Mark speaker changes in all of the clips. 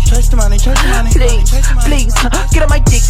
Speaker 1: Chase the money, please, please, get on my dick,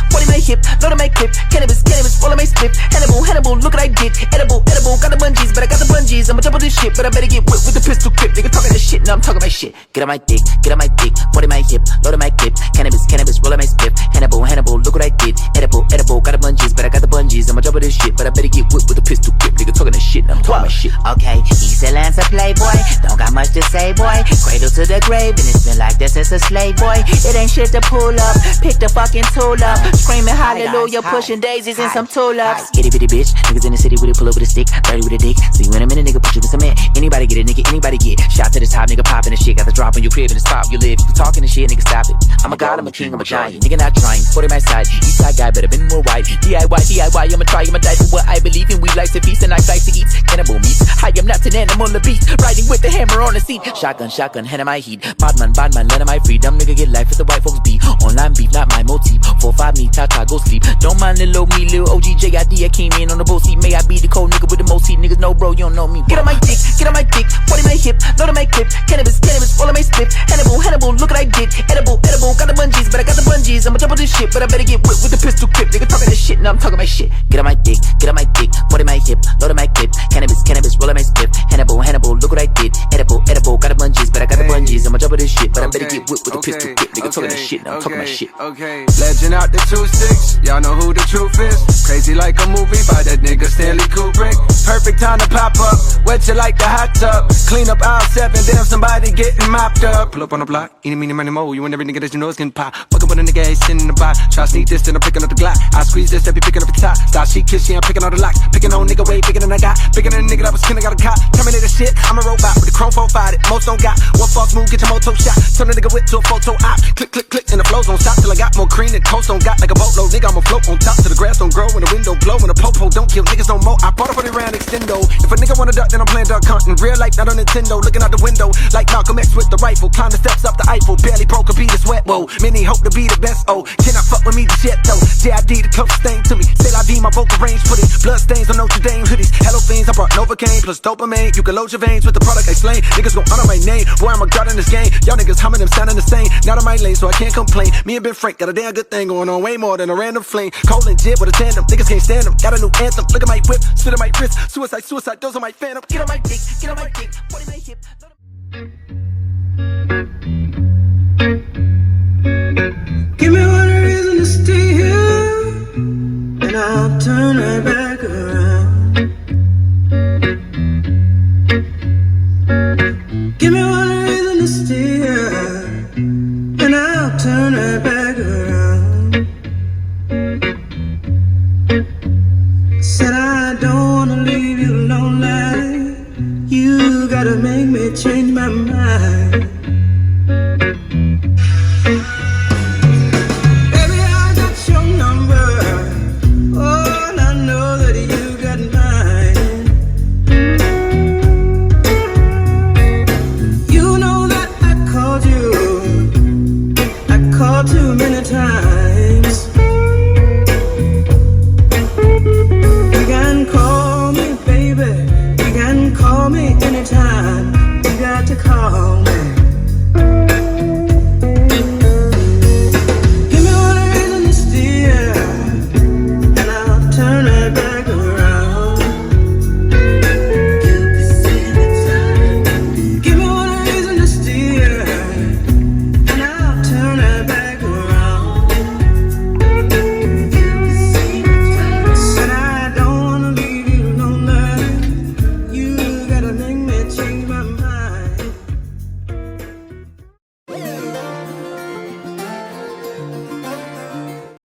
Speaker 1: 40 my hip, load on my clip, cannabis, roll on my slip, Hannibal, look what I did, edible, got the bungees, but I got the bungees, I'ma double this shit, but I better get whipped with the pistol grip, nigga talking this shit, now I'm talking my shit, get on my dick, 40 my hip, load on my clip, cannabis, roll on my slip, Hannibal, look what I did, edible, got the bungees, but I got the bungees, I'ma double this shit, but I better get whipped with the pistol grip, nigga talking this shit, now I'm talking my shit.
Speaker 2: Okay, Cicilan's a playboy, don't got much to say, boy, cradle to the grave, and it's been like this since a slave boy. It ain't shit to pull up, pick the fucking tool up, screaming hallelujah, pushing daisies and some tulips.
Speaker 1: Itty bitty bitch, niggas in the city with it, pull up with a stick, dirty with a dick. See you in a minute, nigga, put you in cement. Anybody get it, nigga, anybody get. Shot to the top, nigga, popping the shit. Got the drop on your crib in the spot where you live. You talking the shit, nigga, stop it. I'm a god, I'm a king, I'm a giant. Nigga, not trying. 40 my side, east side guy, better been more white. DIY, I'ma try, I'ma die for what I believe in. We like to feast and I like to eat cannibal meat. I am not an animal, a beast, riding with the hammer on the seat. Shotgun, hand in my heat. Badman, land in my freedom. Nigga, get life as the white folks be. Online beef, not my motif. 4-5 me, Tata, go sleep. Don't mind little me, little OG, JID, I came in on the boat seat. May I be the cold nigga with the most heat. Niggas know, bro, you don't know me. Get on my dick, 40 my hip, load on my clip, cannabis, roll on my slip, Hannibal, look what I did, edible, got the bungees, but I got the bungees, I'ma double this shit, but I better get whipped with the pistol grip, nigga talking this shit, now I'm talking my shit. Get on my dick, 40 my hip, load on my clip, cannabis, roll on my slip, Hannibal, look what I did, edible, got the bungees, but I got the bungees, I'ma double this shit, but I better get whipped with the pistol grip, nigga talking this shit, now I'm talking my shit.
Speaker 3: Okay, legend out the 2-6, y'all know who the truth is. Crazy like a movie by that nigga Stanley Kubrick. Perfect time to pop up, wet you like the hot tub. Clean up aisle 7, damn somebody getting mopped up. Pull up on the block, eeny, meeny, money, mo. You and every nigga that you know is getting pop. Fuckin' with a nigga, ain't sitting in the box. Try to sneak this, then I'm picking up the Glock. I squeeze this, they be picking up the top. Style she kiss, she ain't picking all the locks. Picking on nigga way bigger than I got. Bigger than a nigga that was kin, I got a cop. Terminator shit, I'm a robot with the chrome 4-5 that most don't got. One false move, get your moto shot. Turn a nigga whip to a photo op. Click, and the flows don't stop till I got more cream than toast on got. Like a boatload, nigga, I'ma float on top till the grass don't grow and the window blow and the popo don't kill niggas no more. I bought up for the round extendo. If a nigga wanna duck, then I'm playing duck hunting. Real life, not on Nintendo. Looking out the window like Malcolm X with the rifle. Climb the steps up the Eiffel. Barely broke a beat of sweat. Whoa, many hope to be the best. Oh, cannot fuck with me the shit though. JID the closest thing to me. Say I be my vocal range. Put it blood stains on Notre Dame hoodies. Hello fiends, I brought Novocaine plus dopamine. You can load your veins with the product I slain. Niggas gon' honor my name. Boy, I'm a god in this game. Y'all niggas humming them sounding the same. Not on my lane, so I can't complain. Me and Ben Frank got a damn good thing going on. Way more than a random flame. Cold and jib with a tandem. Niggas can't stand them. Got a new anthem. Look at my whip. Spit on my wrist. Suicide. Those are my phantom. Get on my dick. 40 my hip.
Speaker 4: Give me one reason to stay here, and I'll turn right back around. Give me one reason to stay here, and I'll turn right back around. Said I don't wanna leave you lonely. You gotta make me change my mind.